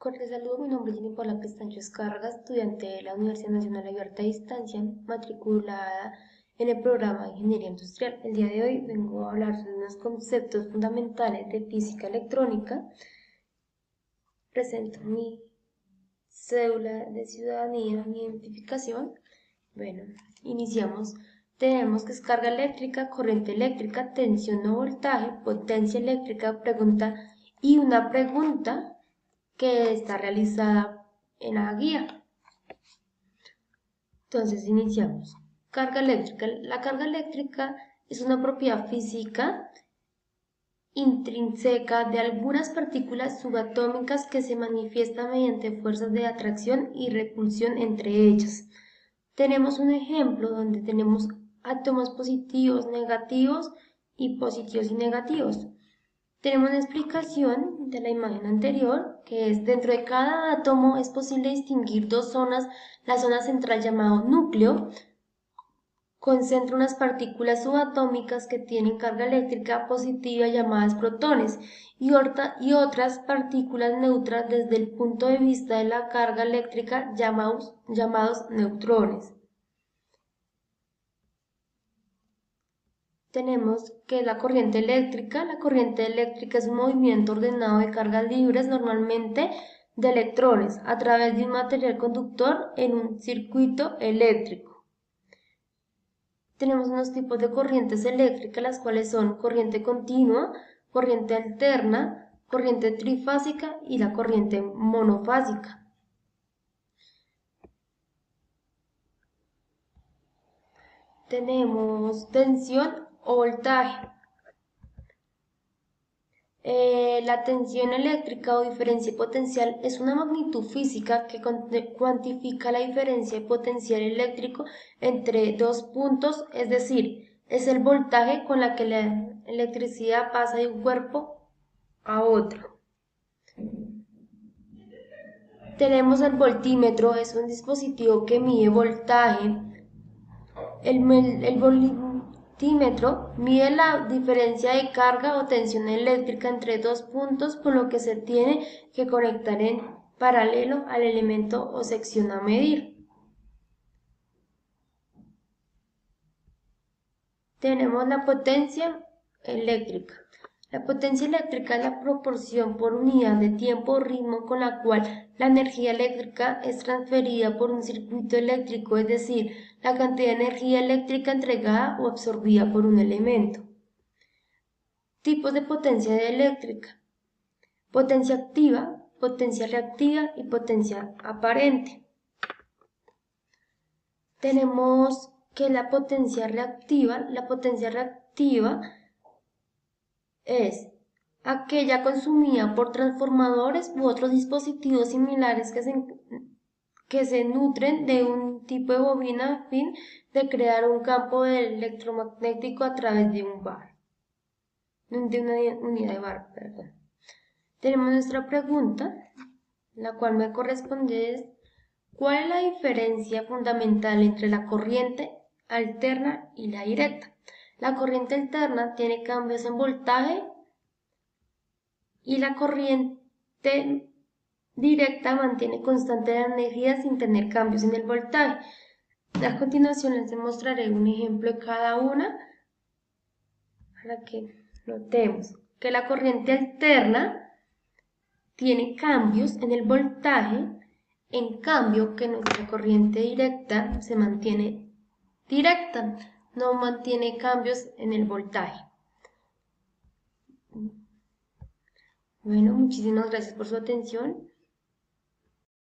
Cordial saludo, mi nombre es Jenny Paula Pestaño Escarga, estudiante de la Universidad Nacional Abierta a Distancia, matriculada en el programa de Ingeniería Industrial. El día de hoy vengo a hablar de unos conceptos fundamentales de física electrónica. Presento mi cédula de ciudadanía, mi identificación. Bueno, iniciamos. Tenemos que es carga eléctrica, corriente eléctrica, tensión o voltaje, potencia eléctrica, pregunta y una pregunta que está realizada en la guía. Entonces iniciamos. Carga eléctrica. La carga eléctrica es una propiedad física intrínseca de algunas partículas subatómicas que se manifiesta mediante fuerzas de atracción y repulsión entre ellas. Tenemos un ejemplo donde tenemos átomos positivos, negativos y positivos y negativos. Tenemos una explicación de la imagen anterior, que es dentro de cada átomo es posible distinguir dos zonas. La zona central llamada núcleo concentra unas partículas subatómicas que tienen carga eléctrica positiva llamadas protones y otras partículas neutras desde el punto de vista de la carga eléctrica llamados neutrones. Tenemos que la corriente eléctrica es un movimiento ordenado de cargas libres, normalmente de electrones, a través de un material conductor en un circuito eléctrico. Tenemos unos tipos de corrientes eléctricas, las cuales son corriente continua, corriente alterna, corriente trifásica y la corriente monofásica. Tenemos tensión o voltaje. La tensión eléctrica o diferencia potencial es una magnitud física que cuantifica la diferencia de potencial eléctrico entre dos puntos, es decir, es el voltaje con la que la electricidad pasa de un cuerpo a otro. Tenemos el voltímetro, es un dispositivo que mide voltaje. El voltímetro mide la diferencia de carga o tensión eléctrica entre dos puntos, por lo que se tiene que conectar en paralelo al elemento o sección a medir. Tenemos la potencia eléctrica. La potencia eléctrica es la proporción por unidad de tiempo o ritmo con la cual la energía eléctrica es transferida por un circuito eléctrico, es decir, la cantidad de energía eléctrica entregada o absorbida por un elemento. Tipos de potencia eléctrica: potencia activa, potencia reactiva y potencia aparente. Tenemos que la potencia reactiva es aquella consumida por transformadores u otros dispositivos similares que se nutren de un tipo de bobina a fin de crear un campo electromagnético a través de una unidad de bar. Tenemos nuestra pregunta, la cual me corresponde es: ¿cuál es la diferencia fundamental entre la corriente alterna y la directa? La corriente alterna tiene cambios en voltaje y la corriente directa mantiene constante la energía sin tener cambios en el voltaje. A continuación les mostraré un ejemplo de cada una para que notemos que la corriente alterna tiene cambios en el voltaje, en cambio que nuestra corriente directa se mantiene directa, no mantiene cambios en el voltaje. Bueno, muchísimas gracias por su atención.